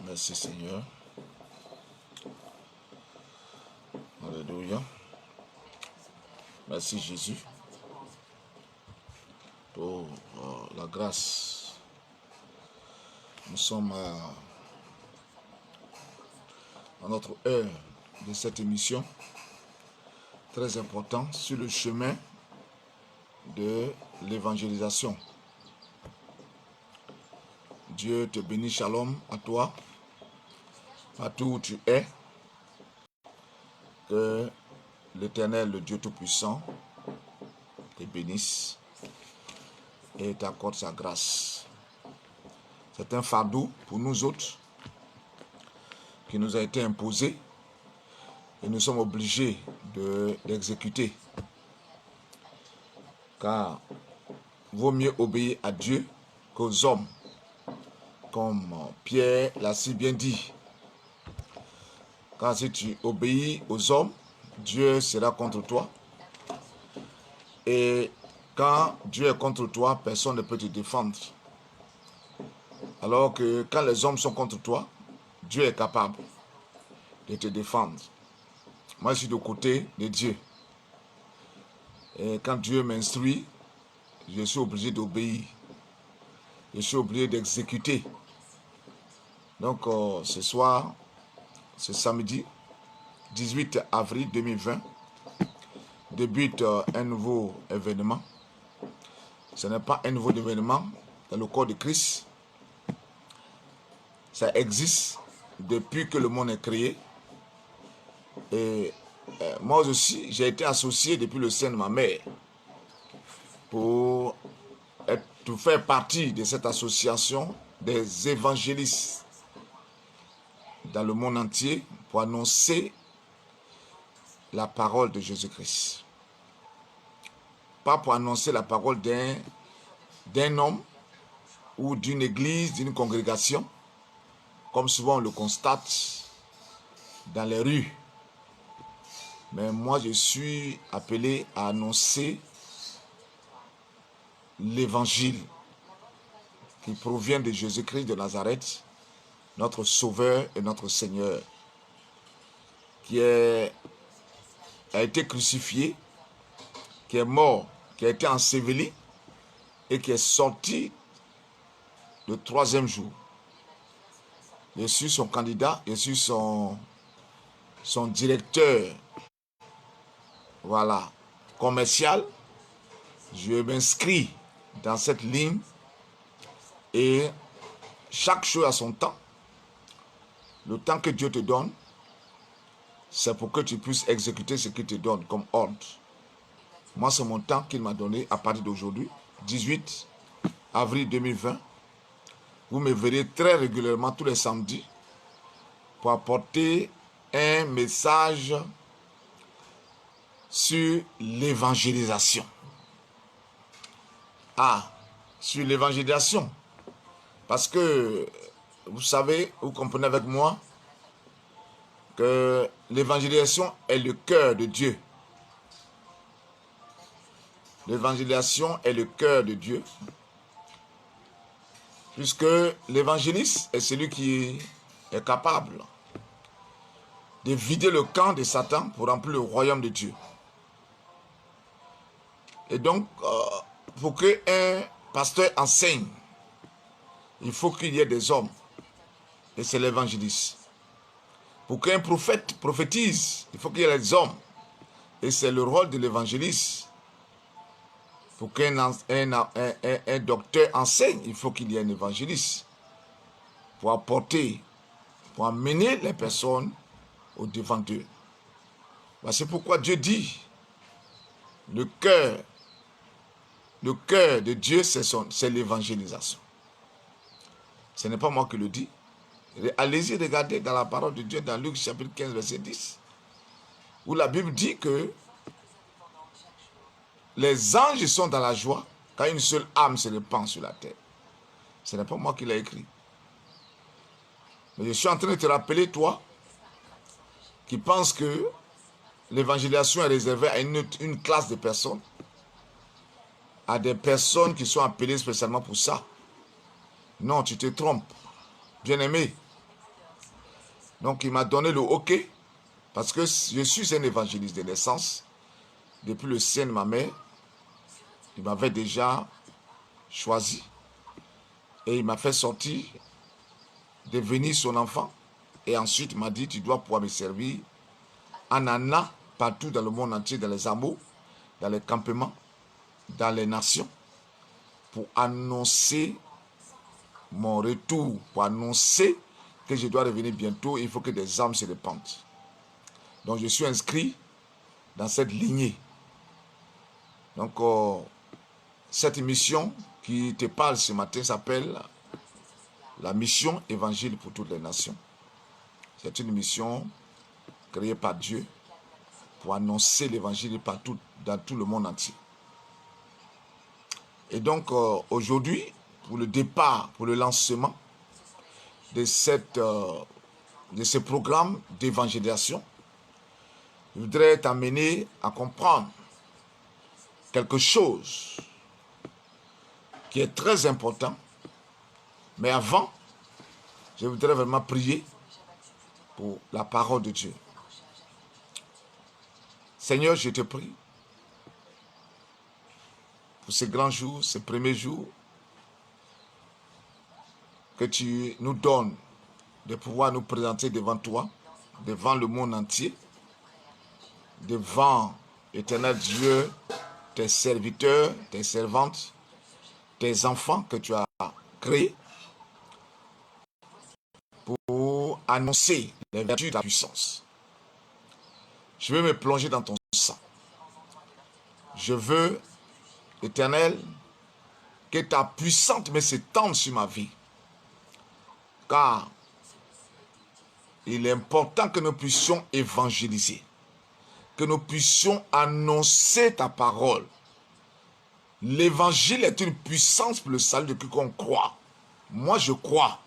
Merci Seigneur. Alléluia. Merci Jésus pour la grâce. Nous sommes à notre heure de cette émission très importante sur le chemin de l'évangélisation. Dieu te bénisse, shalom à toi, partout où tu es. Que l'Éternel, le Dieu Tout-Puissant, te bénisse et t'accorde sa grâce. C'est un fardeau pour nous autres qui nous a été imposé et nous sommes obligés d'exécuter. Car vaut mieux obéir à Dieu qu'aux hommes, comme Pierre l'a si bien dit. Car si tu obéis aux hommes, Dieu sera contre toi. Et quand Dieu est contre toi, personne ne peut te défendre. Alors que quand les hommes sont contre toi, Dieu est capable de te défendre. Moi, je suis du côté de Dieu. Et quand Dieu m'instruit, je suis obligé d'obéir. Je suis obligé d'exécuter. Donc, ce soir, ce samedi, 18 avril 2020, débute un nouveau événement. Ce n'est pas un nouveau événement dans le corps de Christ. Ça existe depuis que le monde est créé. Et moi aussi, j'ai été associé depuis le sein de ma mère pour faire partie de cette association des évangélistes dans le monde entier pour annoncer la parole de Jésus-Christ. Pas pour annoncer la parole d'un homme ou d'une église, d'une congrégation, comme souvent on le constate dans les rues. Mais moi, je suis appelé à annoncer l'évangile qui provient de Jésus-Christ de Nazareth, notre Sauveur et notre Seigneur, qui a été crucifié, qui est mort, qui a été enseveli et qui est sorti le troisième jour. Je suis son candidat, je suis son directeur, voilà, commercial. Je m'inscris dans cette ligne et chaque chose a son temps. Le temps que Dieu te donne, c'est pour que tu puisses exécuter ce qu'il te donne comme ordre. Moi, c'est mon temps qu'il m'a donné à partir d'aujourd'hui, 18 avril 2020. Vous me verrez très régulièrement tous les samedis pour apporter un message sur l'évangélisation. Sur l'évangélisation. Parce que, vous savez, vous comprenez avec moi que l'évangélisation est le cœur de Dieu. L'évangélisation est le cœur de Dieu. Puisque l'évangéliste est celui qui est capable de vider le camp de Satan pour remplir le royaume de Dieu. Et donc, pour qu'un pasteur enseigne, il faut qu'il y ait des hommes. Et c'est l'évangéliste. Pour qu'un prophète prophétise, il faut qu'il y ait des hommes. Et c'est le rôle de l'évangéliste. Pour qu'un docteur enseigne, il faut qu'il y ait un évangéliste. Pour apporter, pour amener les personnes au devant d'eux. C'est pourquoi Dieu dit, le cœur de Dieu, c'est l'évangélisation. Ce n'est pas moi qui le dis. Allez-y, regardez dans la parole de Dieu, dans Luc chapitre 15, verset 10, où la Bible dit que les anges sont dans la joie quand une seule âme se répand sur la terre. Ce n'est pas moi qui l'ai écrit. Mais je suis en train de te rappeler, toi, qui penses que l'évangélisation est réservée à une classe de personnes, à des personnes qui sont appelées spécialement pour ça. Non, tu te trompes. Bien-aimé, Donc il m'a donné le OK, parce que je suis un évangéliste de naissance. Depuis le sein de ma mère, il m'avait déjà choisi. Et il m'a fait sortir, devenir son enfant. Et ensuite, il m'a dit, tu dois pouvoir me servir en Anna, partout dans le monde entier, dans les hameaux, dans les campements, dans les nations, pour annoncer mon retour, pour annoncer que je dois revenir bientôt. Il faut que des âmes se répandent. Donc, je suis inscrit dans cette lignée. Donc, cette mission qui te parle ce matin s'appelle la mission évangile pour toutes les nations. C'est une mission créée par Dieu pour annoncer l'évangile partout, dans tout le monde entier. Et donc, aujourd'hui, pour le départ, pour le lancement de ce programme d'évangélisation, je voudrais t'amener à comprendre quelque chose qui est très important. Mais avant, je voudrais vraiment prier pour la parole de Dieu. Seigneur, je te prie pour ces grands jours, ces premiers jours, que tu nous donnes de pouvoir nous présenter devant toi, devant le monde entier, devant, éternel Dieu, tes serviteurs, tes servantes, tes enfants que tu as créés pour annoncer les vertus de ta puissance. Je veux me plonger dans ton sang. Je veux, Éternel, que ta puissante main s'étende sur ma vie. Car il est important que nous puissions évangéliser, que nous puissions annoncer ta parole. L'évangile est une puissance pour le salut de quiconque croit. Moi, je crois.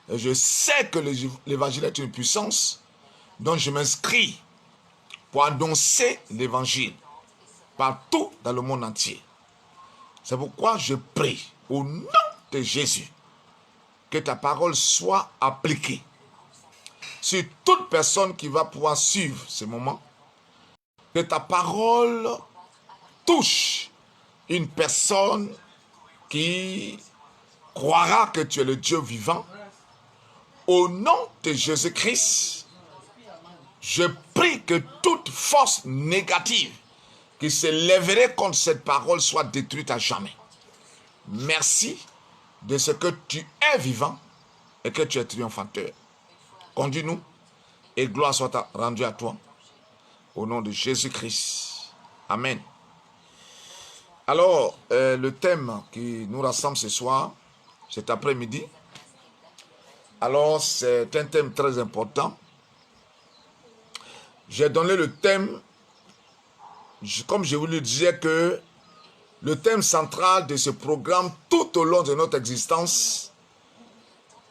Et je sais que l'évangile est une puissance, donc je m'inscris pour annoncer l'évangile partout dans le monde entier. C'est pourquoi je prie au nom de Jésus que ta parole soit appliquée sur toute personne qui va pouvoir suivre ce moment. Que ta parole touche une personne qui croira que tu es le Dieu vivant. Au nom de Jésus-Christ, je prie que toute force négative qui se lèverait contre cette parole soit détruite à jamais. Merci de ce que tu es vivant et que tu es triomphateur. Conduis-nous et gloire soit rendue à toi. Au nom de Jésus-Christ. Amen. Alors, le thème qui nous rassemble ce soir, cet après-midi, alors c'est un thème très important. J'ai donné le thème, comme je vous le disais, que le thème central de ce programme tout au long de notre existence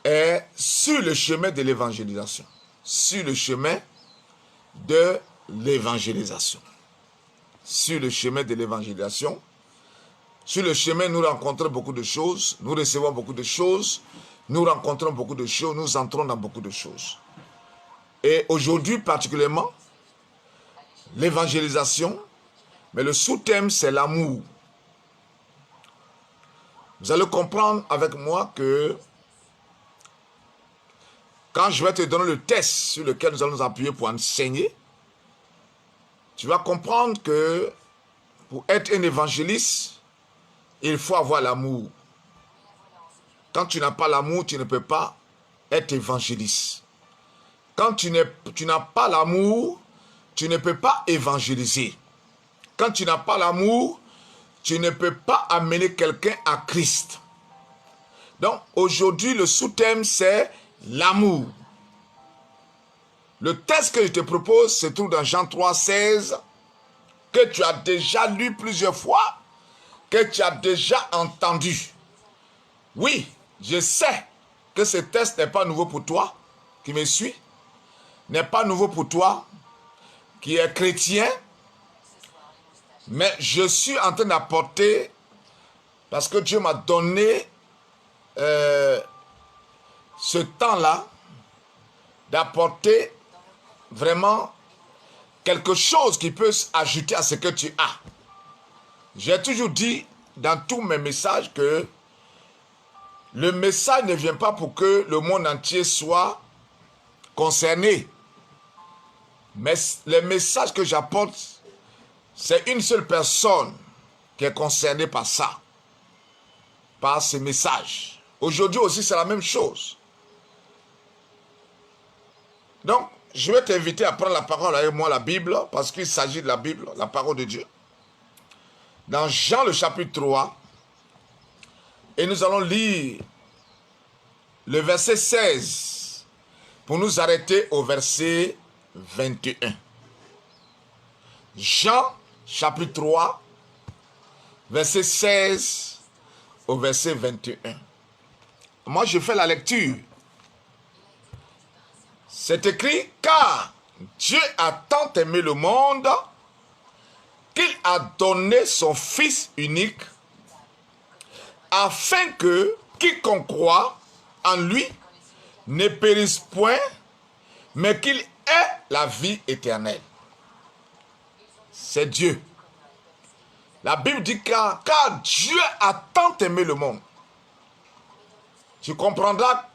est sur le chemin de l'évangélisation. Sur le chemin de l'évangélisation. Sur le chemin de l'évangélisation. Sur le chemin, nous rencontrons beaucoup de choses, nous recevons beaucoup de choses, nous rencontrons beaucoup de choses, nous entrons dans beaucoup de choses. Et aujourd'hui particulièrement, l'évangélisation, mais le sous-thème c'est l'amour. Vous allez comprendre avec moi que quand je vais te donner le test sur lequel nous allons nous appuyer pour enseigner, tu vas comprendre que pour être un évangéliste, il faut avoir l'amour. Quand tu n'as pas l'amour, tu ne peux pas être évangéliste. Quand tu n'as pas l'amour, tu ne peux pas évangéliser. Quand tu n'as pas l'amour, tu ne peux pas amener quelqu'un à Christ. Donc aujourd'hui, le sous-thème c'est l'amour. Le texte que je te propose se trouve dans Jean 3, 16, que tu as déjà lu plusieurs fois, que tu as déjà entendu. Oui, je sais que ce texte n'est pas nouveau pour toi, qui me suit, n'est pas nouveau pour toi, qui est chrétien, mais je suis en train d'apporter, parce que Dieu m'a donné ce temps-là, d'apporter vraiment quelque chose qui peut ajouter à ce que tu as. J'ai toujours dit dans tous mes messages que le message ne vient pas pour que le monde entier soit concerné. Mais le message que j'apporte, c'est une seule personne qui est concernée par ça, par ce message. Aujourd'hui aussi, c'est la même chose. Donc, je vais t'inviter à prendre la parole avec moi, la Bible, parce qu'il s'agit de la Bible, la parole de Dieu. Dans Jean, le chapitre 3, et nous allons lire le verset 16 pour nous arrêter au verset 21. Jean, chapitre 3, verset 16 au verset 21. Moi, je fais la lecture. C'est écrit, car Dieu a tant aimé le monde qu'il a donné son Fils unique afin que quiconque croit en lui ne périsse point, mais qu'il ait la vie éternelle. C'est Dieu. La Bible dit car Dieu a tant aimé le monde. Tu comprendras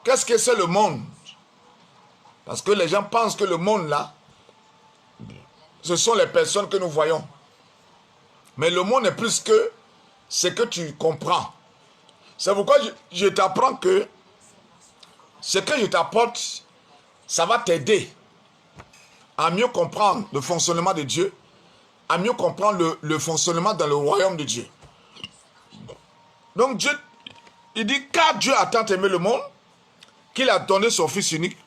qu'est-ce que c'est le monde. Parce que les gens pensent que le monde là, ce sont les personnes que nous voyons. Mais le monde est plus que ce que tu comprends. C'est pourquoi je t'apprends que ce que je t'apporte, ça va t'aider à mieux comprendre le fonctionnement de Dieu, à mieux comprendre le fonctionnement dans le royaume de Dieu. Donc Dieu, il dit, car Dieu a tant aimé le monde, qu'il a donné son Fils unique,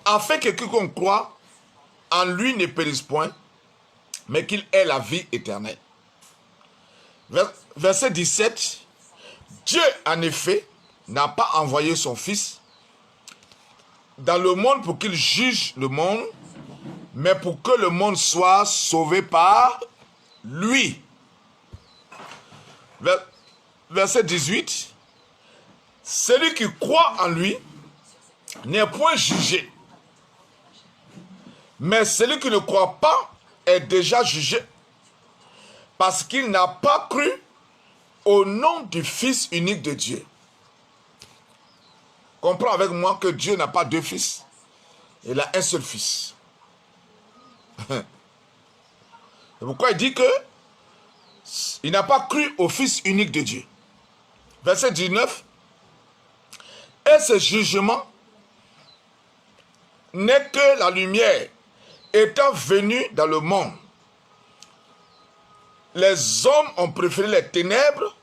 afin que quiconque croit en lui ne périsse point, mais qu'il ait la vie éternelle. Verset 17, Dieu en effet n'a pas envoyé son Fils dans le monde pour qu'il juge le monde, mais pour que le monde soit sauvé par lui. Verset 18, celui qui croit en lui n'est point jugé, mais celui qui ne croit pas est déjà jugé, parce qu'il n'a pas cru au nom du Fils unique de Dieu. Comprends avec moi que Dieu n'a pas deux fils. Il a un seul fils. C'est pourquoi il dit que il n'a pas cru au Fils unique de Dieu. Verset 19. Et ce jugement n'est que la lumière étant venue dans le monde. Les hommes ont préféré les ténèbres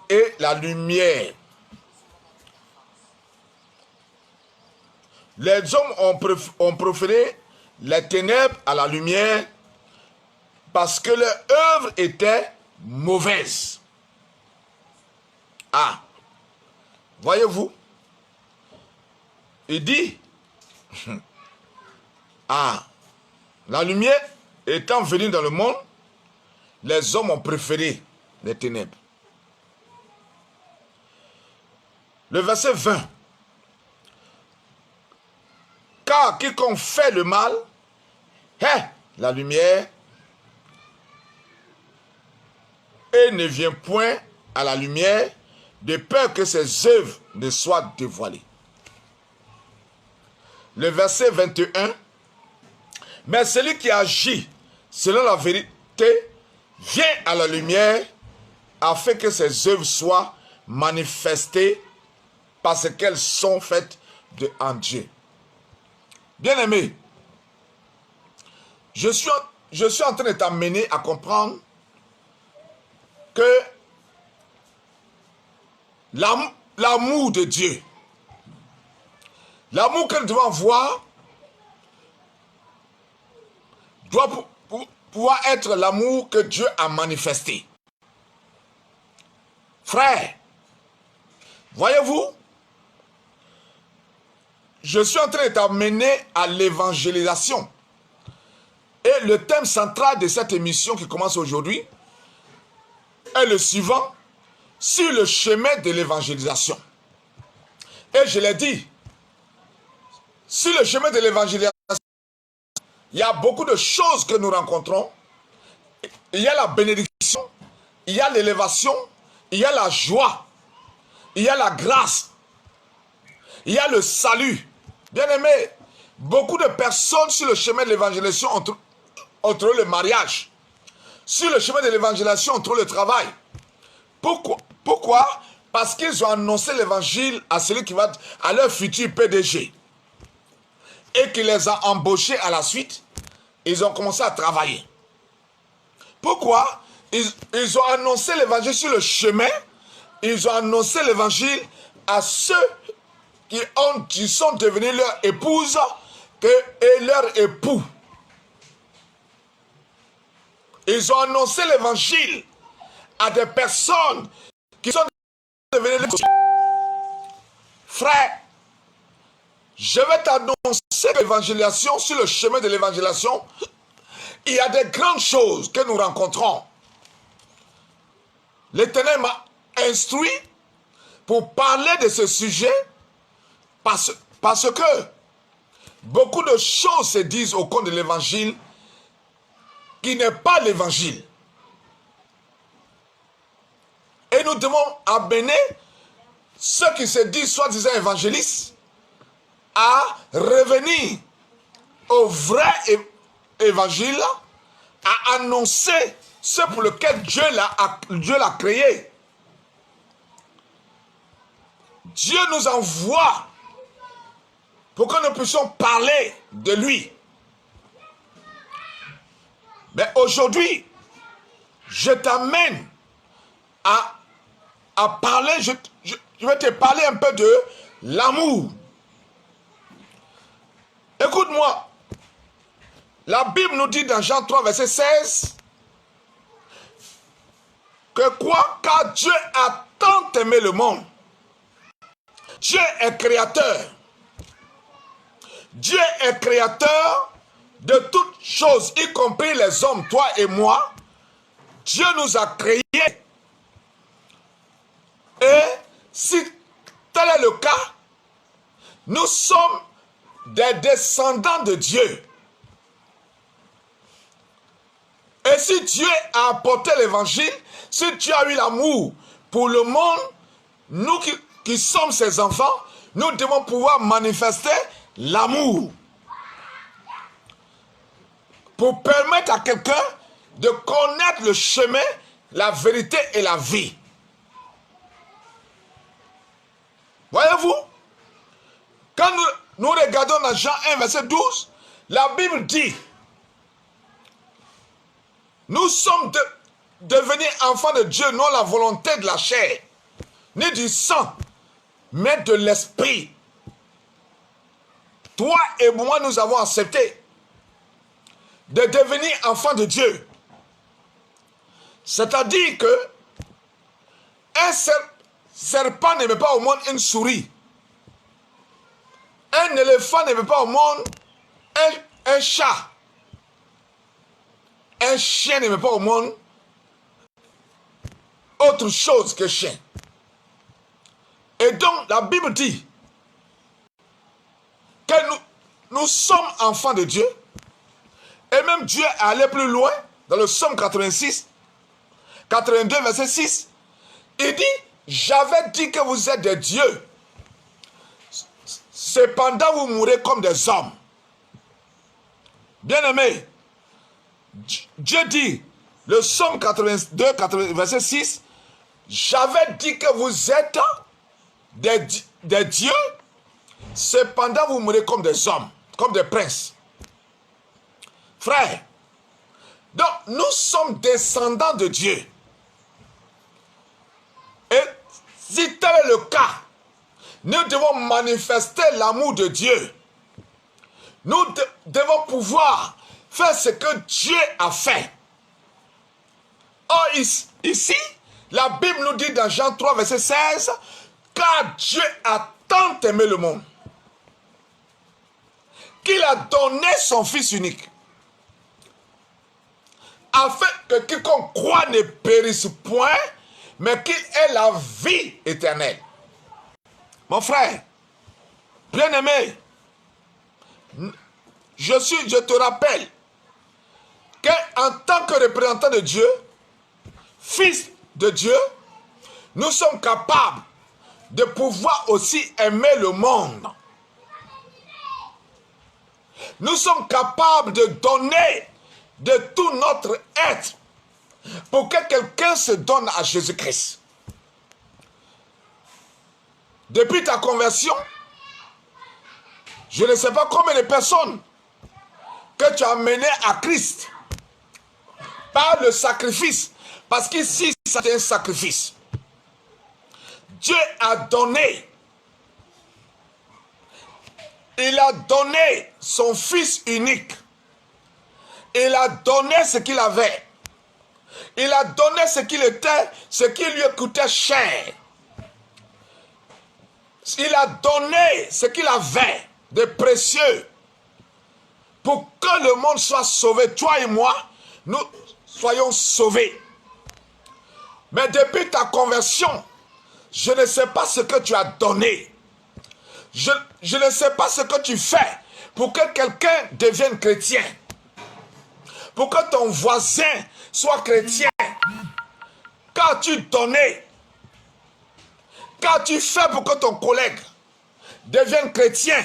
et la lumière. Les hommes ont préféré les ténèbres à la lumière parce que leur œuvre était mauvaise. Ah, voyez-vous, il dit, ah, la lumière étant venue dans le monde, les hommes ont préféré les ténèbres. Le verset 20. Car quiconque fait le mal hait la lumière et ne vient point à la lumière de peur que ses œuvres ne soient dévoilées. Le verset 21. Mais celui qui agit selon la vérité vient à la lumière afin que ses œuvres soient manifestées parce qu'elles sont faites en Dieu. Bien-aimé, je suis en train de t'amener à comprendre que l'amour de Dieu, l'amour que nous devons avoir, doit pouvoir être l'amour que Dieu a manifesté. Frère, voyez-vous, je suis en train de t'amener à l'évangélisation. Et le thème central de cette émission qui commence aujourd'hui est le suivant, sur le chemin de l'évangélisation. Et je l'ai dit, Sur le chemin de l'évangélisation, il y a beaucoup de choses que nous rencontrons. Il y a la bénédiction, il y a l'élévation, il y a la joie, il y a la grâce, il y a le salut. Bien-aimés, beaucoup de personnes sur le chemin de l'évangélisation ont trouvé le mariage. Sur le chemin de l'évangélisation, ont trouvé le travail. Pourquoi? Parce qu'ils ont annoncé l'évangile à celui qui va à leur futur PDG. Et qui les a embauchés à la suite. Ils ont commencé à travailler. Pourquoi? Ils ont annoncé l'évangile sur le chemin. Ils ont annoncé l'évangile à ceux qui sont devenus leur épouse et leur époux. Ils ont annoncé l'évangile à des personnes qui sont devenues les épouses. Frère, je vais t'annoncer l'évangélisation, sur le chemin de l'évangélisation, il y a des grandes choses que nous rencontrons. L'Éternel m'a instruit pour parler de ce sujet parce que beaucoup de choses se disent au cours de l'évangile qui n'est pas l'évangile. Et nous devons amener ceux qui se disent soi-disant évangélistes à revenir au vrai évangile, à annoncer ce pour lequel Dieu l'a créé. Dieu nous envoie pour que nous puissions parler de lui. Mais aujourd'hui, je t'amène à parler, je vais te parler un peu de l'amour. Écoute-moi, la Bible nous dit dans Jean 3, verset 16, que quoi? Car Dieu a tant aimé le monde. Dieu est créateur. Dieu est créateur de toutes choses, y compris les hommes, toi et moi. Dieu nous a créés. Et si tel est le cas, nous sommes des descendants de Dieu. Et si Dieu a apporté l'évangile, si Dieu a eu l'amour pour le monde, nous qui sommes ses enfants, nous devons pouvoir manifester l'amour. Pour permettre à quelqu'un de connaître le chemin, la vérité et la vie. Voyez-vous, quand nous regardons dans Jean 1, verset 12, la Bible dit, nous sommes devenus enfants de Dieu, non la volonté de la chair, ni du sang, mais de l'esprit. Toi et moi, nous avons accepté de devenir enfants de Dieu. C'est-à-dire que un serpent ne met pas au monde une souris. Un éléphant ne met pas au monde un chat. Un chien ne met pas au monde autre chose que chien. Et donc la Bible dit que nous sommes enfants de Dieu. Et même Dieu est allé plus loin dans le Psaume 86, 82, verset 6. Il dit, j'avais dit que vous êtes des dieux. Cependant, vous mourrez comme des hommes. Bien-aimés, Dieu dit, le Psaume 82, verset 6, j'avais dit que vous êtes des dieux, cependant vous mourrez comme des hommes, comme des princes. Frères, donc nous sommes descendants de Dieu. Et si tel est le cas, nous devons manifester l'amour de Dieu. Nous devons pouvoir faire ce que Dieu a fait. Or ici, la Bible nous dit dans Jean 3, verset 16, car Dieu a tant aimé le monde qu'il a donné son Fils unique, afin que quiconque croit ne périsse point, mais qu'il ait la vie éternelle. Mon frère, bien-aimé, Je te rappelle qu'en tant que représentant de Dieu, fils de Dieu, nous sommes capables de pouvoir aussi aimer le monde. Nous sommes capables de donner de tout notre être pour que quelqu'un se donne à Jésus-Christ. Depuis ta conversion, je ne sais pas combien de personnes que tu as menées à Christ par le sacrifice. Parce qu'ici, c'est un sacrifice. Dieu a donné. Il a donné son Fils unique. Il a donné ce qu'il avait. Il a donné ce qu'il était, ce qui lui coûtait cher. Il a donné ce qu'il avait de précieux pour que le monde soit sauvé. Toi et moi, nous soyons sauvés. Mais depuis ta conversion, je ne sais pas ce que tu as donné. Je ne sais pas ce que tu fais pour que quelqu'un devienne chrétien. Pour que ton voisin soit chrétien. Qu'as-tu donné? Qu'as-tu fait pour que ton collègue devienne chrétien?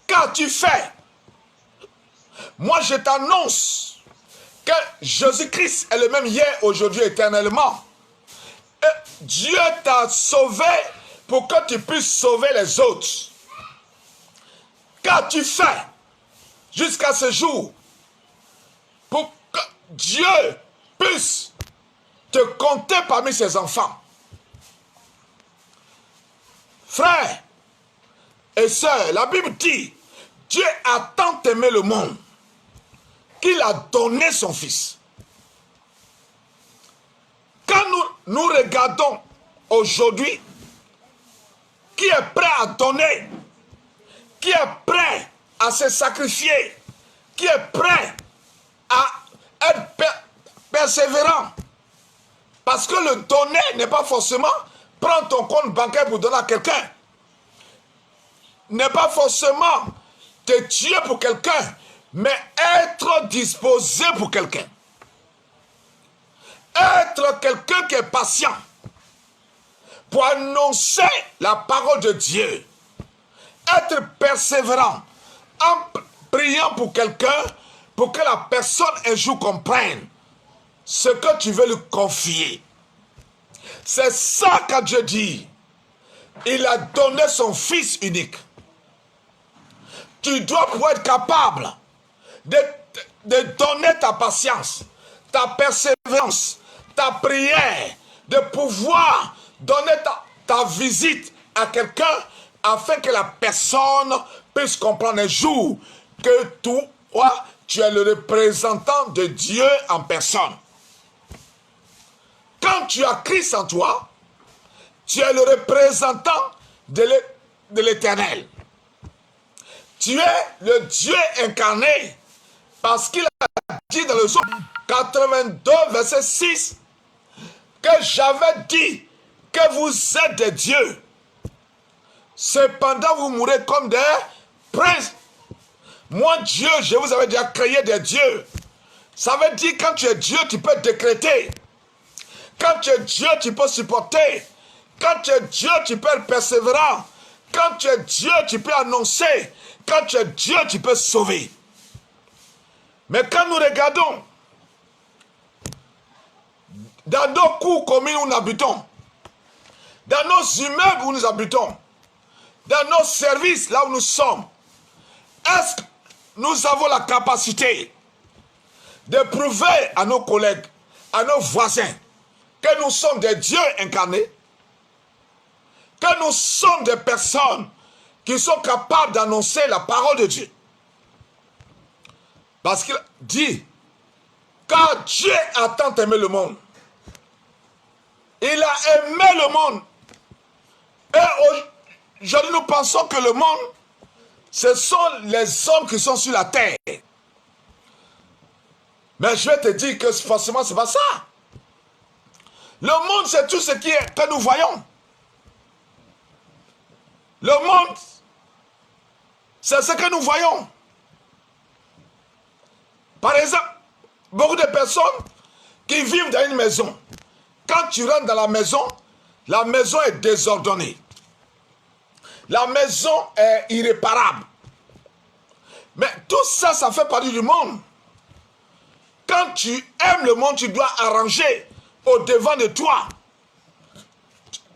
Qu'as-tu fait? Moi, je t'annonce que Jésus-Christ est le même hier, aujourd'hui, éternellement. Et Dieu t'a sauvé pour que tu puisses sauver les autres. Qu'as-tu fait jusqu'à ce jour pour que Dieu puisse te compter parmi ses enfants? Frères et sœurs, la Bible dit, Dieu a tant aimé le monde qu'il a donné son Fils. Quand nous regardons aujourd'hui, qui est prêt à donner, qui est prêt à se sacrifier, qui est prêt à être persévérant. Parce que le donner n'est pas forcément prendre ton compte bancaire pour donner à quelqu'un. N'est pas forcément te tuer pour quelqu'un, mais être disposé pour quelqu'un. Être quelqu'un qui est patient pour annoncer la parole de Dieu. Être persévérant en priant pour quelqu'un pour que la personne un jour comprenne ce que tu veux lui confier. C'est ça que Dieu dit. Il a donné son Fils unique. Tu dois pouvoir être capable de donner ta patience, ta persévérance, ta prière, de pouvoir donner ta visite à quelqu'un afin que la personne puisse comprendre un jour que toi, tu es le représentant de Dieu en personne. Quand tu as Christ en toi, tu es le représentant de l'Éternel. Tu es le Dieu incarné parce qu'il a dit dans le psaume 82, verset 6, que j'avais dit que vous êtes des dieux. Cependant, vous mourrez comme des princes. Moi, Dieu, je vous avais déjà créé des dieux. Ça veut dire quand tu es Dieu, tu peux décréter. Quand tu es Dieu, tu peux supporter. Quand tu es Dieu, tu peux être persévérant. Quand tu es Dieu, tu peux annoncer. Quand tu es Dieu, tu peux sauver. Mais quand nous regardons dans nos cours communs où nous habitons, dans nos immeubles où nous habitons, dans nos services là où nous sommes, est-ce que nous avons la capacité de prouver à nos collègues, à nos voisins, que nous sommes des dieux incarnés, que nous sommes des personnes qui sont capables d'annoncer la parole de Dieu? Parce qu'il dit, car Dieu a tant aimé le monde. Il a aimé le monde. Et aujourd'hui, nous pensons que le monde, ce sont les hommes qui sont sur la terre. Mais je vais te dire que forcément, ce n'est pas ça. Le monde, c'est tout ce que nous voyons. Le monde, C'est ce que nous voyons. Par exemple, beaucoup de personnes qui vivent dans une maison. Quand tu rentres dans la maison est désordonnée. La maison est irréparable. Mais tout ça, ça fait partie du monde. Quand tu aimes le monde, tu dois arranger au devant de toi.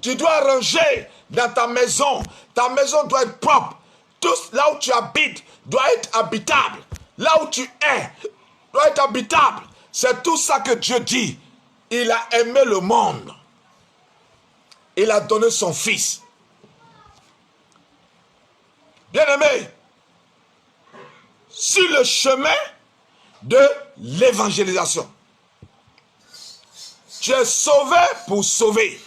Tu dois arranger dans ta maison. Ta maison doit être propre. Tout là où tu habites doit être habitable. Là où tu es doit être habitable. C'est tout ça que Dieu dit. Il a aimé le monde. Il a donné son fils. Bien-aimé, sur le chemin de l'évangélisation, tu es sauvé pour sauver.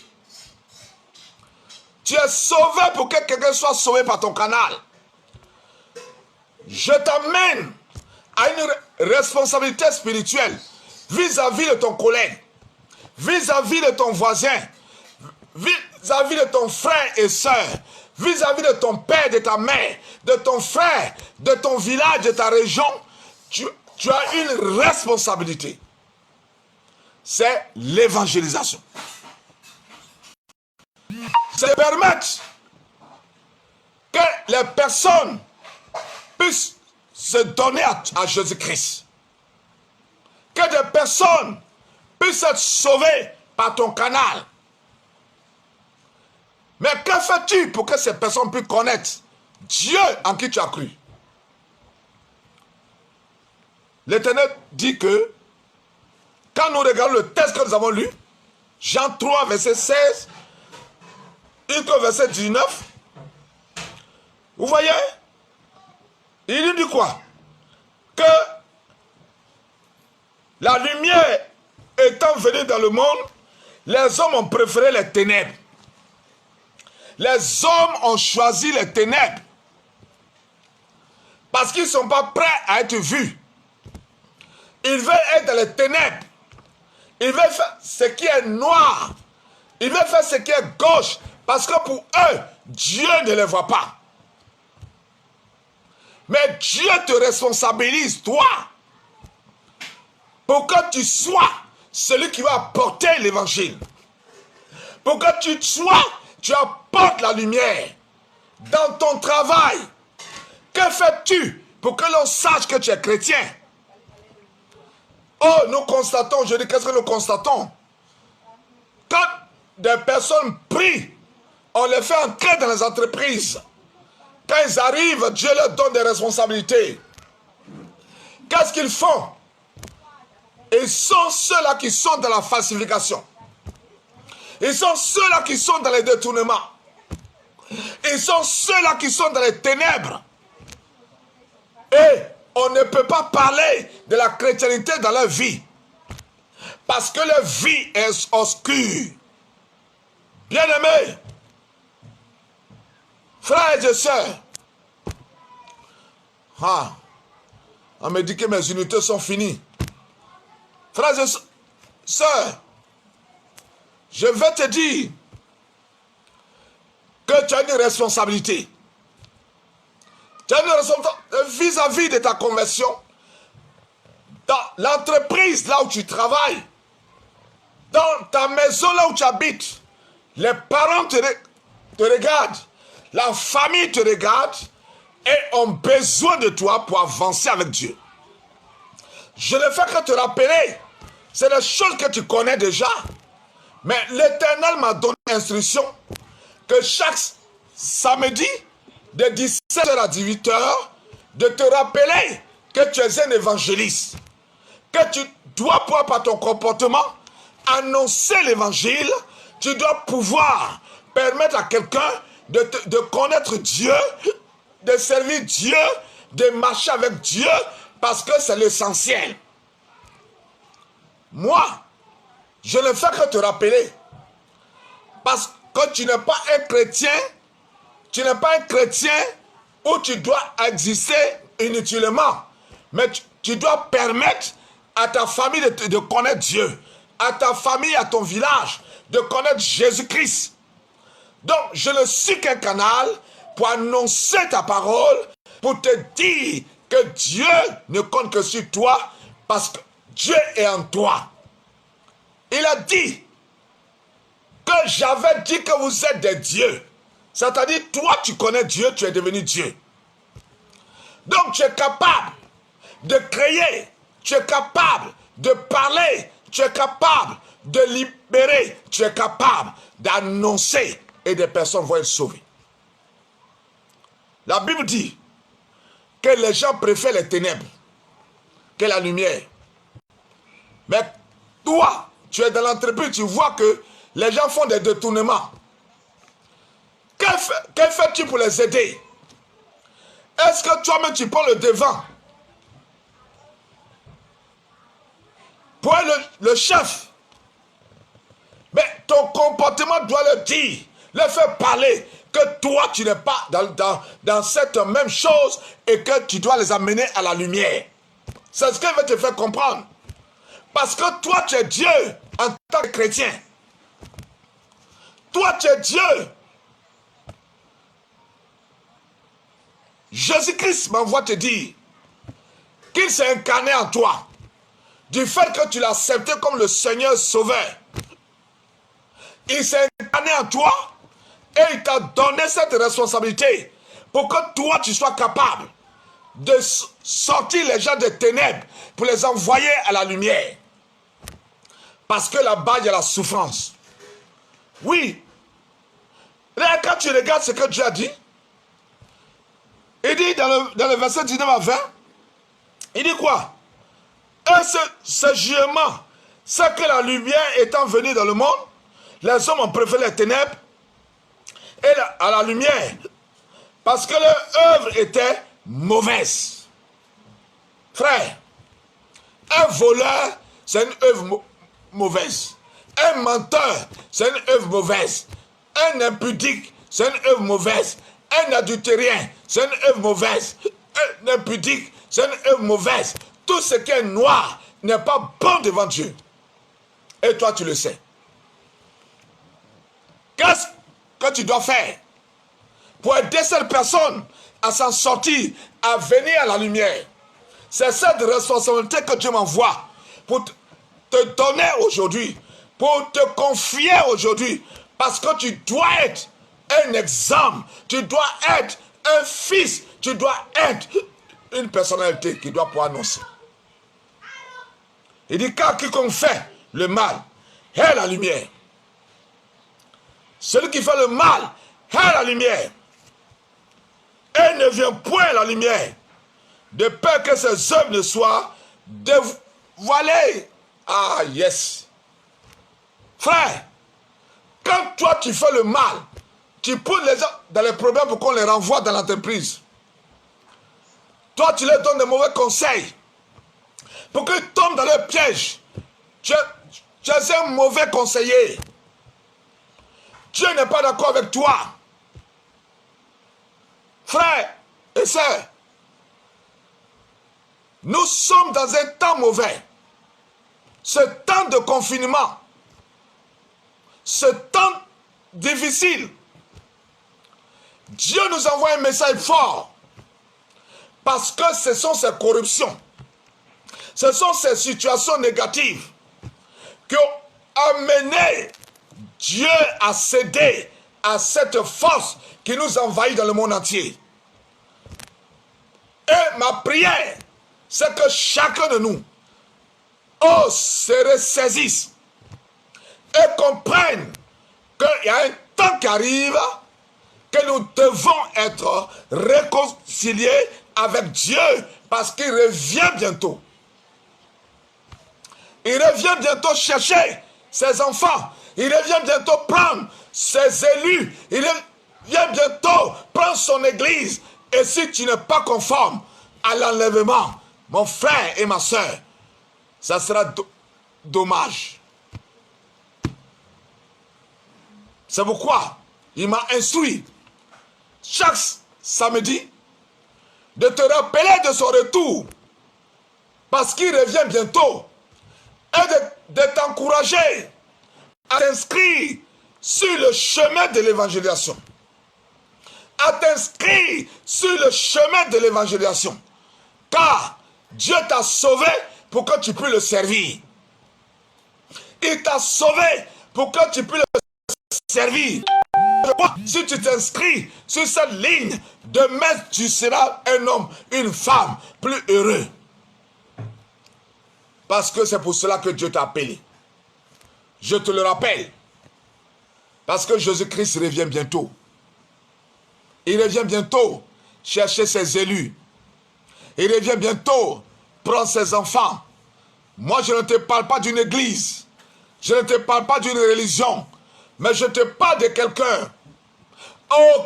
Tu es sauvé pour que quelqu'un soit sauvé par ton canal. Je t'amène à une responsabilité spirituelle vis-à-vis de ton collègue, vis-à-vis de ton voisin, vis-à-vis de ton frère et soeur, vis-à-vis de ton père, de ta mère, de ton frère, de ton village, de ta région. Tu as une responsabilité. C'est l'évangélisation. C'est permettre que les personnes puissent se donner à Jésus-Christ. Que des personnes puissent être sauvées par ton canal. Mais que fais-tu pour que ces personnes puissent connaître Dieu en qui tu as cru? L'Éternel dit que quand nous regardons le texte que nous avons lu, Jean 3, verset 16, jusqu'au verset 19, vous voyez, il nous dit quoi? Que la lumière étant venue dans le monde, les hommes ont préféré les ténèbres. Les hommes ont choisi les ténèbres parce qu'ils ne sont pas prêts à être vus. Ils veulent être dans les ténèbres. Ils veulent faire ce qui est noir. Ils veulent faire ce qui est gauche parce que pour eux, Dieu ne les voit pas. Mais Dieu te responsabilise, toi, pour que tu sois celui qui va apporter l'évangile. Pour que tu apportes la lumière dans ton travail. Que fais-tu pour que l'on sache que tu es chrétien? Oh, nous constatons, je dis, qu'est-ce que nous constatons? Quand des personnes prient, on les fait entrer dans les entreprises. Quand ils arrivent, Dieu leur donne des responsabilités. Qu'est-ce qu'ils font? Ils sont ceux-là qui sont dans la falsification. Ils sont ceux-là qui sont dans les détournements. Ils sont ceux-là qui sont dans les ténèbres. Et on ne peut pas parler de la chrétienté dans leur vie. Parce que leur vie est obscure. Bien-aimés, frères et sœurs, on me dit que mes unités sont finies. Frères et sœurs, je vais te dire que tu as une responsabilité. Tu as une responsabilité vis-à-vis de ta conversion. Dans l'entreprise là où tu travailles, dans ta maison là où tu habites, les parents te regardent, la famille te regarde et ont besoin de toi pour avancer avec Dieu. Je ne fais que te rappeler, c'est des choses que tu connais déjà. Mais l'Éternel m'a donné l'instruction que chaque samedi, de 17h à 18h, de te rappeler que tu es un évangéliste. Que tu dois pouvoir, par ton comportement, annoncer l'évangile. Tu dois pouvoir permettre à quelqu'un de connaître Dieu, de servir Dieu, de marcher avec Dieu, parce que c'est l'essentiel. Moi, je ne fais que te rappeler. Parce que tu n'es pas un chrétien, tu n'es pas un chrétien où tu dois exister inutilement. Mais tu dois permettre à ta famille de connaître Dieu, à ta famille, à ton village, de connaître Jésus-Christ. Donc, je ne suis qu'un canal pour annoncer ta parole, pour te dire que Dieu ne compte que sur toi parce que Dieu est en toi. Il a dit que j'avais dit que vous êtes des dieux. C'est-à-dire, toi, tu connais Dieu, tu es devenu Dieu. Donc, tu es capable de créer, tu es capable de parler, tu es capable de libérer, tu es capable d'annoncer et des personnes vont être sauvées. La Bible dit que les gens préfèrent les ténèbres que la lumière. Mais toi, tu es dans l'entreprise, tu vois que les gens font des détournements. Que fais-tu pour les aider? Est-ce que toi-même tu prends le devant pour être le chef? Mais ton comportement doit le dire, le faire parler, que toi tu n'es pas dans cette même chose et que tu dois les amener à la lumière. C'est ce qu'il veut te faire comprendre. Parce que toi tu es Dieu en tant que chrétien. Toi tu es Dieu. Jésus-Christ m'envoie te dire qu'il s'est incarné en toi. Du fait que tu l'as accepté comme le Seigneur Sauveur. Il s'est incarné en toi et il t'a donné cette responsabilité pour que toi tu sois capable de sortir les gens des ténèbres pour les envoyer à la lumière. Parce que là-bas il y a la souffrance. Oui. Là, quand tu regardes ce que Dieu a dit, il dit dans le verset 19 à 20, il dit quoi? Et ce jugement, c'est que la lumière étant venue dans le monde, les hommes ont préféré les ténèbres et à la lumière, parce que leur œuvre était mauvaise. Frère, un voleur, c'est une œuvre mauvaise. Un menteur, c'est une œuvre mauvaise. Un impudique, c'est une œuvre mauvaise. Un adultérien, c'est une œuvre mauvaise. Un impudique, c'est une œuvre mauvaise. Tout ce qui est noir n'est pas bon devant Dieu. Et toi, tu le sais. Qu'est-ce que tu dois faire pour aider cette personne à s'en sortir, à venir à la lumière? C'est cette responsabilité que Dieu m'envoie pour te donner aujourd'hui, pour te confier aujourd'hui, parce que tu dois être un exemple, tu dois être un fils, tu dois être une personnalité qui doit pouvoir annoncer. Il dit, car quiconque fait le mal est la lumière. Celui qui fait le mal est la lumière. Et ne vient point à la lumière, de peur que ses œuvres ne soient dévoilées. Ah, yes. Frère, quand toi tu fais le mal, tu pousses les gens dans les problèmes pour qu'on les renvoie dans l'entreprise. Toi, tu leur donnes des mauvais conseils pour qu'ils tombent dans le piège. Tu es un mauvais conseiller. Dieu n'est pas d'accord avec toi. Frère et sœurs, nous sommes dans un temps mauvais. Ce temps de confinement, ce temps difficile, Dieu nous envoie un message fort. Parce que ce sont ces corruptions, ce sont ces situations négatives qui ont amené Dieu à céder à cette force qui nous envahit dans le monde entier. Et ma prière, c'est que chacun de nous se ressaisisse et comprenne qu'il y a un temps qui arrive que nous devons être réconciliés avec Dieu parce qu'il revient bientôt. Il revient bientôt chercher ses enfants. Il revient bientôt prendre ses élus. Il revient bientôt prendre son église. Et si tu n'es pas conforme à l'enlèvement, mon frère et ma soeur, ça sera dommage. C'est pourquoi il m'a instruit chaque samedi de te rappeler de son retour parce qu'il revient bientôt et de t'encourager à t'inscrire sur le chemin de l'évangélisation. à t'inscrire sur le chemin de l'évangélisation. Car Dieu t'a sauvé pour que tu puisses le servir. Il t'a sauvé pour que tu puisses le servir. Si tu t'inscris sur cette ligne, demain tu seras un homme, une femme plus heureux. Parce que c'est pour cela que Dieu t'a appelé. Je te le rappelle. Parce que Jésus-Christ revient bientôt. Il revient bientôt chercher ses élus. Il revient bientôt prendre ses enfants. Moi, je ne te parle pas d'une église. Je ne te parle pas d'une religion. Mais je te parle de quelqu'un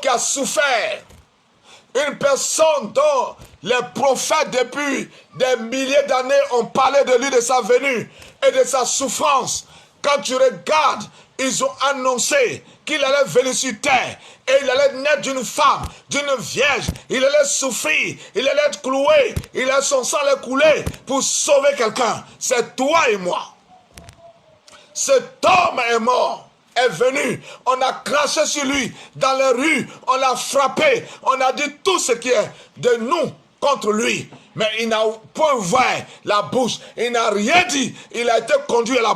qui a souffert. Une personne dont les prophètes depuis des milliers d'années ont parlé de lui, de sa venue et de sa souffrance. Quand tu regardes, ils ont annoncé qu'il allait venir sur terre et il allait naître d'une femme, d'une vierge. Il allait souffrir, il allait être cloué, son sang allait couler pour sauver quelqu'un. C'est toi et moi. Cet homme est mort, est venu, on a craché sur lui dans les rues, on l'a frappé, on a dit tout ce qui est de nous contre lui. Mais il n'a point ouvert la bouche, il n'a rien dit. Il a été conduit au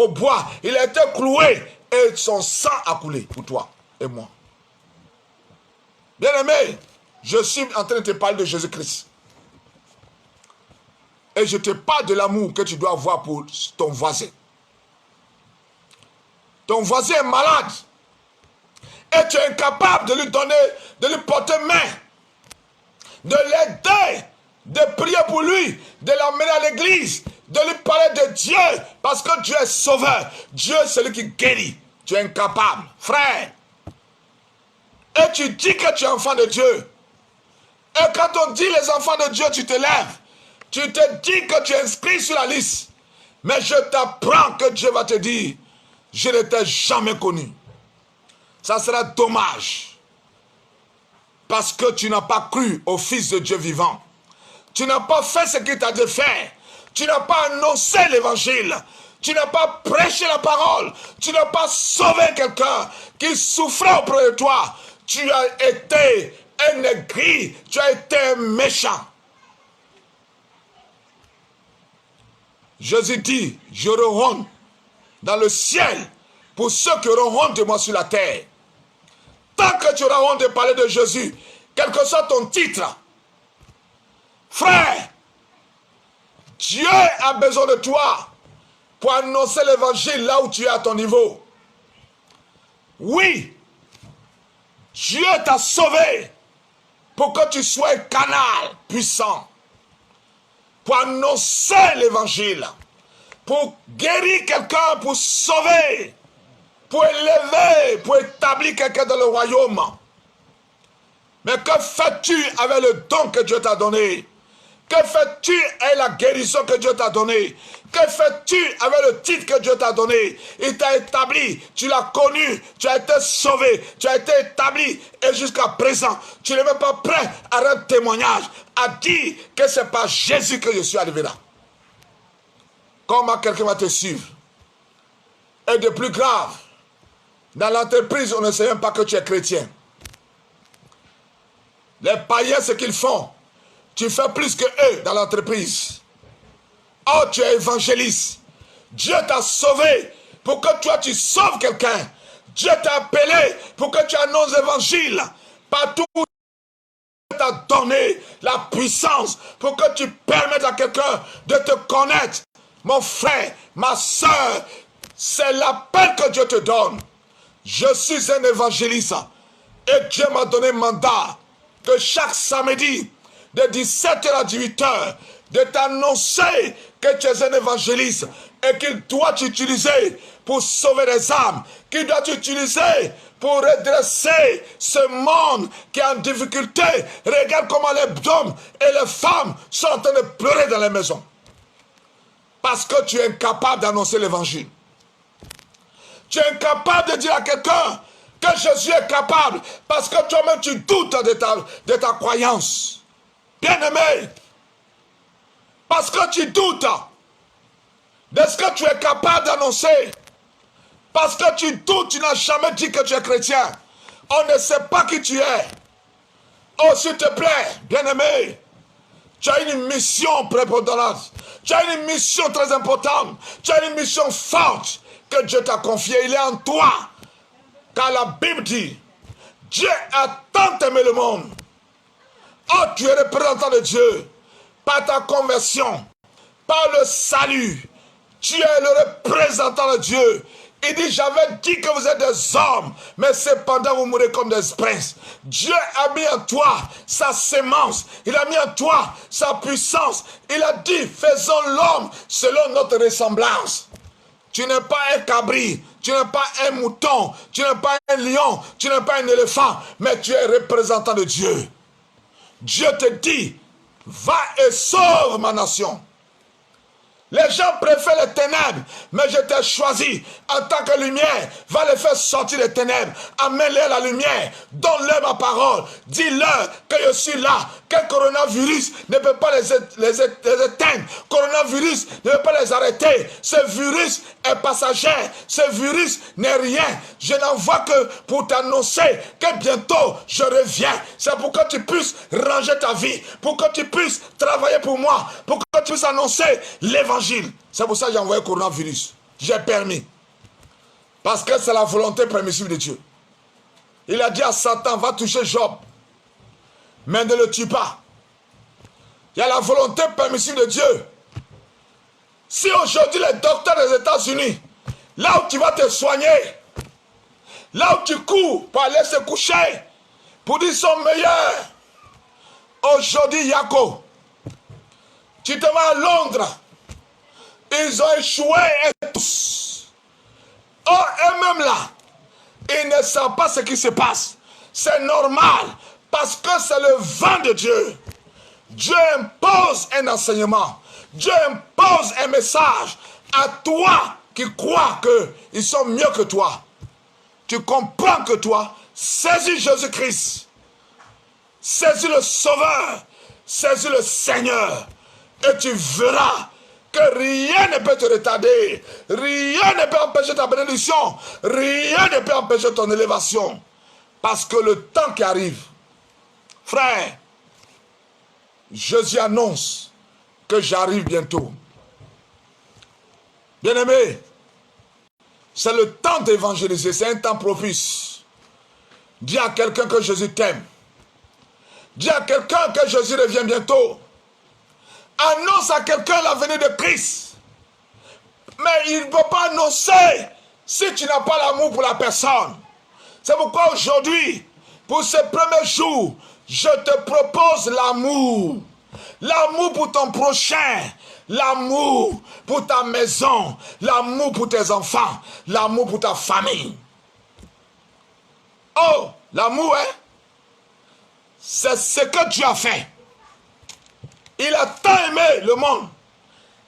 bois, il a été cloué et son sang a coulé pour toi et moi. Bien-aimé, je suis en train de te parler de Jésus-Christ. Et je te parle de l'amour que tu dois avoir pour ton voisin. Ton voisin est malade et tu es incapable de lui donner, de lui porter main, de l'aider, de prier pour lui, de l'emmener à l'église, de lui parler de Dieu, parce que Dieu est sauveur. Dieu est celui qui guérit. Tu es incapable, frère. Et tu dis que tu es enfant de Dieu. Et quand on dit les enfants de Dieu, tu te lèves. Tu te dis que tu es inscrit sur la liste. Mais je t'apprends que Dieu va te dire, je ne t'ai jamais connu. Ça sera dommage. Parce que tu n'as pas cru au Fils de Dieu vivant. Tu n'as pas fait ce qu'il t'a dit faire. Tu n'as pas annoncé l'évangile. Tu n'as pas prêché la parole. Tu n'as pas sauvé quelqu'un qui souffrait auprès de toi. Tu as été un aigri. Tu as été un méchant. Jésus dit, je ronronne dans le ciel pour ceux qui auront honte de moi sur la terre. Tant que tu auras honte de parler de Jésus, quel que soit ton titre, frère, Dieu a besoin de toi pour annoncer l'évangile là où tu es à ton niveau. Oui, Dieu t'a sauvé pour que tu sois un canal puissant pour annoncer l'évangile, pour guérir quelqu'un, pour sauver, pour élever, pour établir quelqu'un dans le royaume. Mais que fais-tu avec le don que Dieu t'a donné? Que fais-tu avec la guérison que Dieu t'a donnée? Que fais-tu avec le titre que Dieu t'a donné? Il t'a établi, tu l'as connu, tu as été sauvé, tu as été établi. Et jusqu'à présent, tu n'es même pas prêt à rendre témoignage, à dire que ce n'est pas Jésus que je suis arrivé là. Comment quelqu'un va te suivre? Et de plus grave, dans l'entreprise, on ne sait même pas que tu es chrétien. Les païens, ce qu'ils font, tu fais plus que eux dans l'entreprise. Oh, tu es évangéliste. Dieu t'a sauvé pour que toi tu sauves quelqu'un. Dieu t'a appelé pour que tu annonces l'évangile. Partout où Dieu t'a donné la puissance pour que tu permettes à quelqu'un de te connaître. Mon frère, ma soeur, c'est l'appel que Dieu te donne. Je suis un évangéliste et Dieu m'a donné mandat que chaque samedi de 17h à 18h de t'annoncer que tu es un évangéliste et qu'il doit t'utiliser pour sauver les âmes, qu'il doit t'utiliser pour redresser ce monde qui est en difficulté. Regarde comment les hommes et les femmes sont en train de pleurer dans les maisons. Parce que tu es incapable d'annoncer l'évangile. Tu es incapable de dire à quelqu'un que Jésus est capable parce que toi-même tu doutes de ta croyance. Bien-aimé, parce que tu doutes de ce que tu es capable d'annoncer, parce que tu doutes, tu n'as jamais dit que tu es chrétien, On ne sait pas qui tu es. Oh, s'il te plaît, bien-aimé, tu as une mission prépondérante. Tu as une mission très importante. Tu as une mission forte que Dieu t'a confiée. Il est en toi. Car la Bible dit, Dieu a tant aimé le monde. Oh, tu es représentant de Dieu par ta conversion, par le salut. Tu es le représentant de Dieu. Il dit, j'avais dit que vous êtes des hommes, mais cependant vous mourrez comme des princes. Dieu a mis en toi sa sémence. Il a mis en toi sa puissance. Il a dit, faisons l'homme selon notre ressemblance. Tu n'es pas un cabri, tu n'es pas un mouton, tu n'es pas un lion, tu n'es pas un éléphant, mais tu es représentant de Dieu. Dieu te dit, va et sauve ma nation. Les gens préfèrent les ténèbres, mais je t'ai choisi en tant que lumière. Va les faire sortir des ténèbres. Amène-les la lumière. Donne-leur ma parole. Dis-leur que je suis là. Que coronavirus ne peut pas les éteindre. Coronavirus ne peut pas les arrêter. Ce virus est passager. Ce virus n'est rien. Je n'envoie que pour t'annoncer que bientôt je reviens. C'est pour que tu puisses ranger ta vie. Pour que tu puisses travailler pour moi. Pour que tu puisses annoncer l'évangile. C'est pour ça que j'ai envoyé le coronavirus. J'ai permis. Parce que c'est la volonté permissive de Dieu. Il a dit à Satan, va toucher Job. Mais ne le tue pas. Il y a la volonté permissive de Dieu. Si aujourd'hui les docteurs des États-Unis, là où tu vas te soigner, là où tu cours pour aller se coucher, pour dire sont meilleurs, aujourd'hui Yako, tu te vas à Londres, ils ont échoué et tous. Oh, eux-mêmes là, ils ne savent pas ce qui se passe. C'est normal, parce que c'est le vent de Dieu. Dieu impose un enseignement. Dieu impose un message à toi qui crois qu'ils sont mieux que toi. Tu comprends que toi, saisis Jésus-Christ. Saisis le Sauveur. Saisis le Seigneur. Et tu verras que rien ne peut te retarder. Rien ne peut empêcher ta bénédiction. Rien ne peut empêcher ton élévation. Parce que le temps qui arrive, frère, Jésus annonce que j'arrive bientôt. Bien-aimé, c'est le temps d'évangéliser, c'est un temps propice. Dis à quelqu'un que Jésus t'aime. Dis à quelqu'un que Jésus revient bientôt. Annonce à quelqu'un la venue de Christ. Mais il ne peut pas annoncer si tu n'as pas l'amour pour la personne. C'est pourquoi aujourd'hui, pour ce premier jour, je te propose l'amour. L'amour pour ton prochain. L'amour pour ta maison. L'amour pour tes enfants. L'amour pour ta famille. Oh, l'amour, hein? C'est ce que Dieu a fait. Il a tant aimé le monde.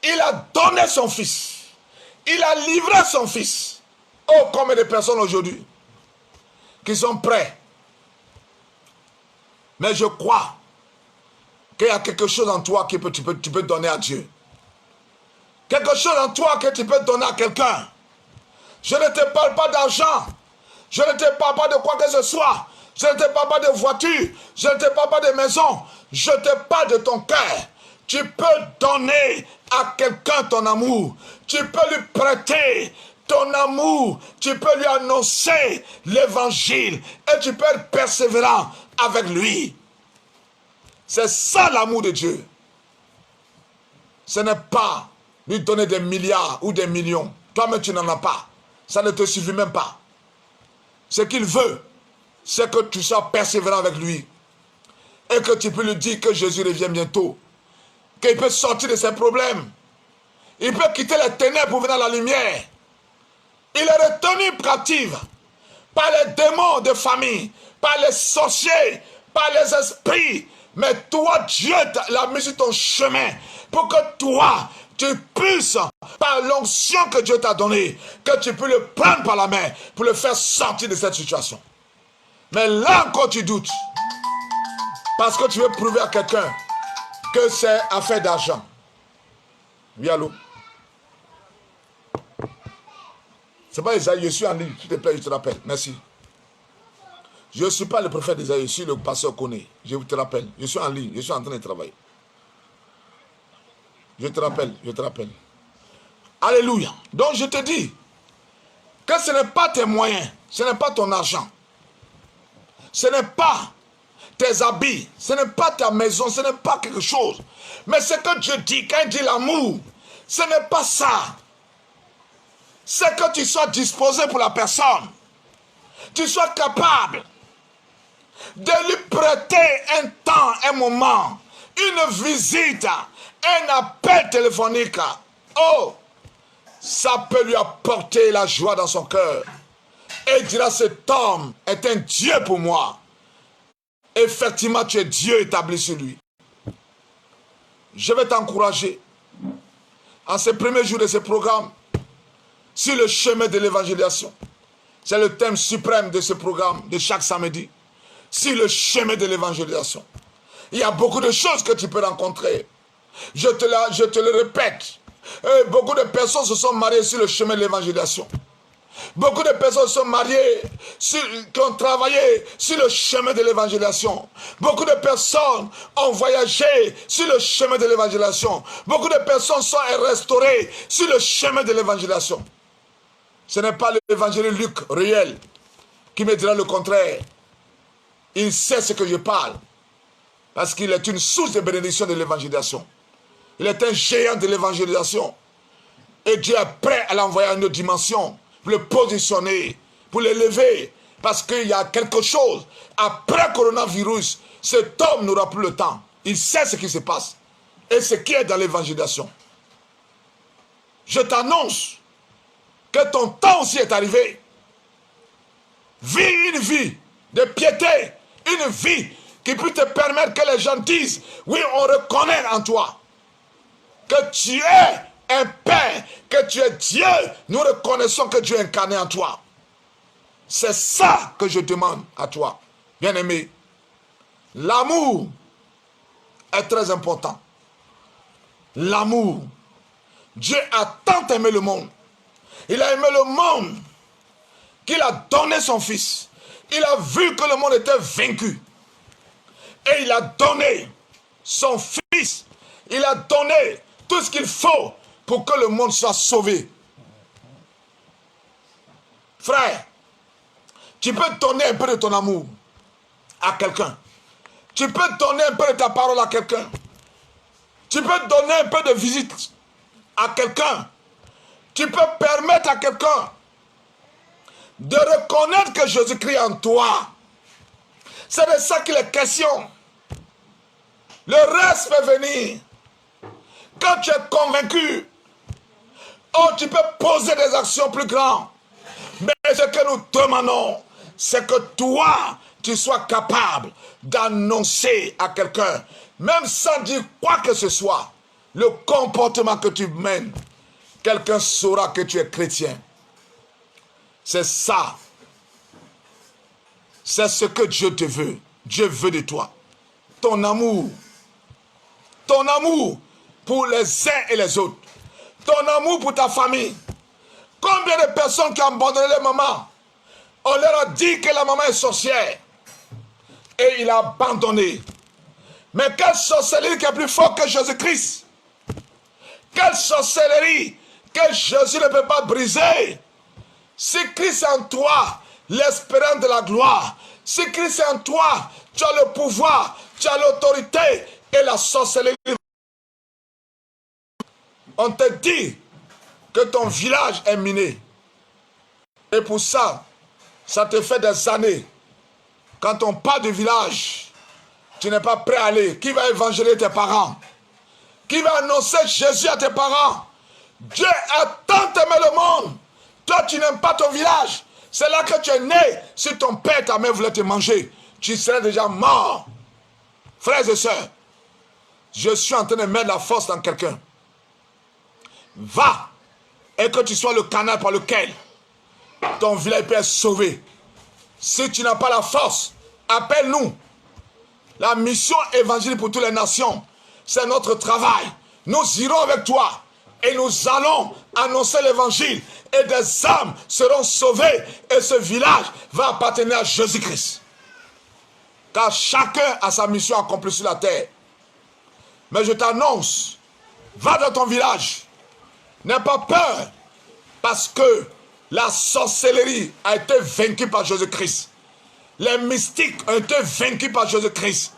Il a donné son fils. Il a livré son fils. Oh, combien de personnes aujourd'hui qui sont prêts. Mais je crois qu'il y a quelque chose en toi que tu peux donner à Dieu. Quelque chose en toi que tu peux donner à quelqu'un. Je ne te parle pas d'argent. Je ne te parle pas de quoi que ce soit. Je ne te parle pas de voiture. Je ne te parle pas de maison. Je te parle de ton cœur. Tu peux donner à quelqu'un ton amour. Tu peux lui prêter ton amour. Tu peux lui annoncer l'évangile. Et tu peux être persévérant avec lui. C'est ça l'amour de Dieu. Ce n'est pas lui donner des milliards ou des millions. Toi-même tu n'en as pas. Ça ne te suffit même pas. Ce qu'il veut, c'est que tu sois persévérant avec lui. Et que tu peux lui dire que Jésus revient bientôt. Qu'il peut sortir de ses problèmes. Il peut quitter les ténèbres pour venir à la lumière. Il est retenu captif par les démons de famille, par les sorciers, par les esprits. Mais toi, Dieu l'a mis sur ton chemin pour que toi, tu puisses, par l'onction que Dieu t'a donnée, que tu peux le prendre par la main pour le faire sortir de cette situation. Mais là encore, tu doutes. Parce que tu veux prouver à quelqu'un que c'est affaire d'argent. Oui, allô? C'est pas Isaïe, je suis en ligne, s'il te plaît, je te rappelle. Merci. Je ne suis pas le prophète d'Isaïe, je suis le pasteur Koné. Je te rappelle, je suis en ligne, je suis en train de travailler. Je te rappelle, je te rappelle. Alléluia. Donc je te dis que ce n'est pas tes moyens, ce n'est pas ton argent, ce n'est pas tes habits, ce n'est pas ta maison, ce n'est pas quelque chose. Mais ce que Dieu dit, quand il dit l'amour, ce n'est pas ça. C'est que tu sois disposé pour la personne. Tu sois capable de lui prêter un temps, un moment, une visite, un appel téléphonique. Oh, ça peut lui apporter la joie dans son cœur. Et il dira, cet homme est un Dieu pour moi. Effectivement, tu es Dieu établi sur lui. Je vais t'encourager en ces premiers jours de ce programme sur le chemin de l'évangélisation. C'est le thème suprême de ce programme de chaque samedi. Sur le chemin de l'évangélisation. Il y a beaucoup de choses que tu peux rencontrer. Je te le répète. Beaucoup de personnes se sont mariées sur le chemin de l'évangélisation. Beaucoup de personnes sont mariées, qui ont travaillé sur le chemin de l'évangélisation. Beaucoup de personnes ont voyagé sur le chemin de l'évangélisation. Beaucoup de personnes sont restaurées sur le chemin de l'évangélisation. Ce n'est pas l'évangéliste Luc réel qui me dira le contraire. Il sait ce que je parle. Parce qu'il est une source de bénédiction de l'évangélisation. Il est un géant de l'évangélisation. Et Dieu est prêt à l'envoyer à une autre dimension. Pour le positionner, pour l'élever, parce qu'il y a quelque chose. Après le coronavirus, cet homme n'aura plus le temps. Il sait ce qui se passe et ce qui est dans l'évangélisation. Je t'annonce que ton temps aussi est arrivé. Vis une vie de piété, une vie qui peut te permettre que les gens disent, oui, on reconnaît en toi que tu es un Père, que tu es Dieu. Nous reconnaissons que Dieu est incarné en toi. C'est ça que je demande à toi, bien-aimé. L'amour est très important. L'amour. Dieu a tant aimé le monde. Il a aimé le monde qu'il a donné son Fils. Il a vu que le monde était vaincu. Et il a donné son Fils. Il a donné tout ce qu'il faut pour que le monde soit sauvé. Frère, tu peux donner un peu de ton amour à quelqu'un. Tu peux donner un peu de ta parole à quelqu'un. Tu peux donner un peu de visite à quelqu'un. Tu peux permettre à quelqu'un de reconnaître que Jésus-Christ est en toi. C'est de ça qu'il est question. Le reste peut venir. Quand tu es convaincu, oh, tu peux poser des actions plus grandes. Mais ce que nous demandons, c'est que toi, tu sois capable d'annoncer à quelqu'un, même sans dire quoi que ce soit, le comportement que tu mènes. Quelqu'un saura que tu es chrétien. C'est ça. C'est ce que Dieu te veut. Dieu veut de toi. Ton amour. Ton amour pour les uns et les autres. Ton amour pour ta famille. Combien de personnes qui ont abandonné les mamans, on leur a dit que la maman est sorcière. Et il a abandonné. Mais quelle sorcellerie qui est plus forte que Jésus-Christ? Quelle sorcellerie que Jésus ne peut pas briser? Si Christ est en toi, l'espérance de la gloire. Si Christ est en toi, tu as le pouvoir, tu as l'autorité et la sorcellerie. On te dit que ton village est miné. Et pour ça, ça te fait des années. Quand on parle du village, tu n'es pas prêt à aller. Qui va évangéliser tes parents? Qui va annoncer Jésus à tes parents? Dieu a tant aimé le monde. Toi, tu n'aimes pas ton village. C'est là que tu es né. Si ton père et ta mère voulaient te manger, tu serais déjà mort. Frères et sœurs, je suis en train de mettre la force dans quelqu'un. Va et que tu sois le canal par lequel ton village peut être sauvé. Si tu n'as pas la force, appelle-nous. La mission évangélique pour toutes les nations, c'est notre travail. Nous irons avec toi et nous allons annoncer l'évangile et des âmes seront sauvées et ce village va appartenir à Jésus-Christ. car chacun a sa mission accomplie sur la terre. Mais je t'annonce, va dans ton village, n'aie pas peur, parce que la sorcellerie a été vaincue par Jésus-Christ. Les mystiques ont été vaincus par Jésus-Christ.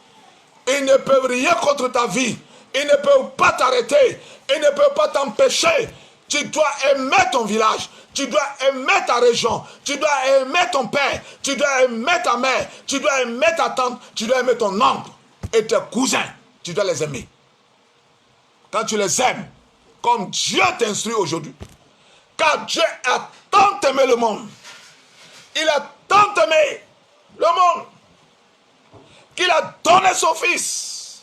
Ils ne peuvent rien contre ta vie. Ils ne peuvent pas t'arrêter. Ils ne peuvent pas t'empêcher. Tu dois aimer ton village. Tu dois aimer ta région. Tu dois aimer ton père. Tu dois aimer ta mère. Tu dois aimer ta tante. Tu dois aimer ton oncle et tes cousins. Tu dois les aimer. Quand tu les aimes, comme Dieu t'instruit aujourd'hui, car Dieu a tant aimé le monde. Il a tant aimé le monde qu'il a donné son fils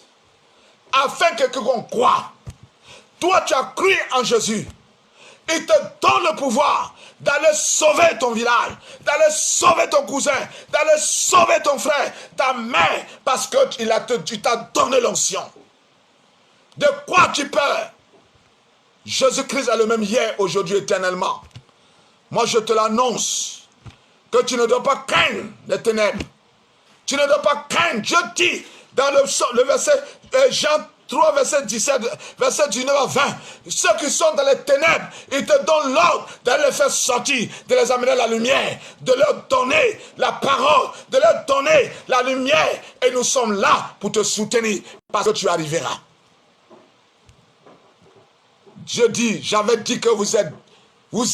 afin que quiconque croit. Toi, tu as cru en Jésus. Il te donne le pouvoir d'aller sauver ton village, d'aller sauver ton cousin, d'aller sauver ton frère, ta mère, parce que tu t'as donné l'onction. De quoi tu peur? Jésus-Christ est le même hier, aujourd'hui, éternellement. Moi, je te l'annonce, que tu ne dois pas craindre les ténèbres. Tu ne dois pas craindre. Dieu dit dans le verset Jean 3, verset 17, verset 19 à 20, ceux qui sont dans les ténèbres, ils te donnent l'ordre d'aller les faire sortir, de les amener à la lumière, de leur donner la parole, de leur donner la lumière. Et nous sommes là pour te soutenir, parce que tu arriveras. Dieu dit, j'avais dit que vous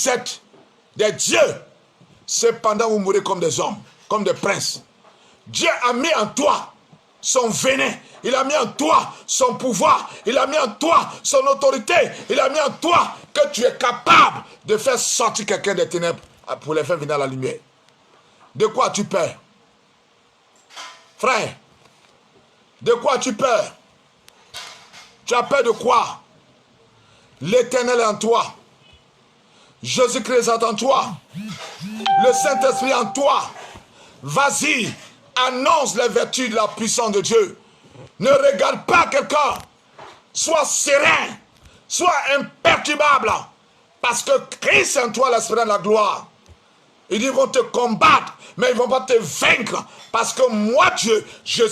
êtes des dieux. Cependant, vous mourrez comme des hommes, comme des princes. Dieu a mis en toi son venin. Il a mis en toi son pouvoir. Il a mis en toi son autorité. Il a mis en toi que tu es capable de faire sortir quelqu'un des ténèbres pour les faire venir à la lumière. De quoi as-tu peur? Frère, de quoi as-tu peur? Tu as peur de quoi? L'Éternel est en toi. Jésus-Christ est en toi. Le Saint-Esprit est en toi. Vas-y, annonce les vertus de la puissance de Dieu. Ne regarde pas quelqu'un. Sois serein. Sois imperturbable. Parce que Christ est en toi, l'esprit de la gloire. Ils vont te combattre, mais ils ne vont pas te vaincre. Parce que moi, Dieu, je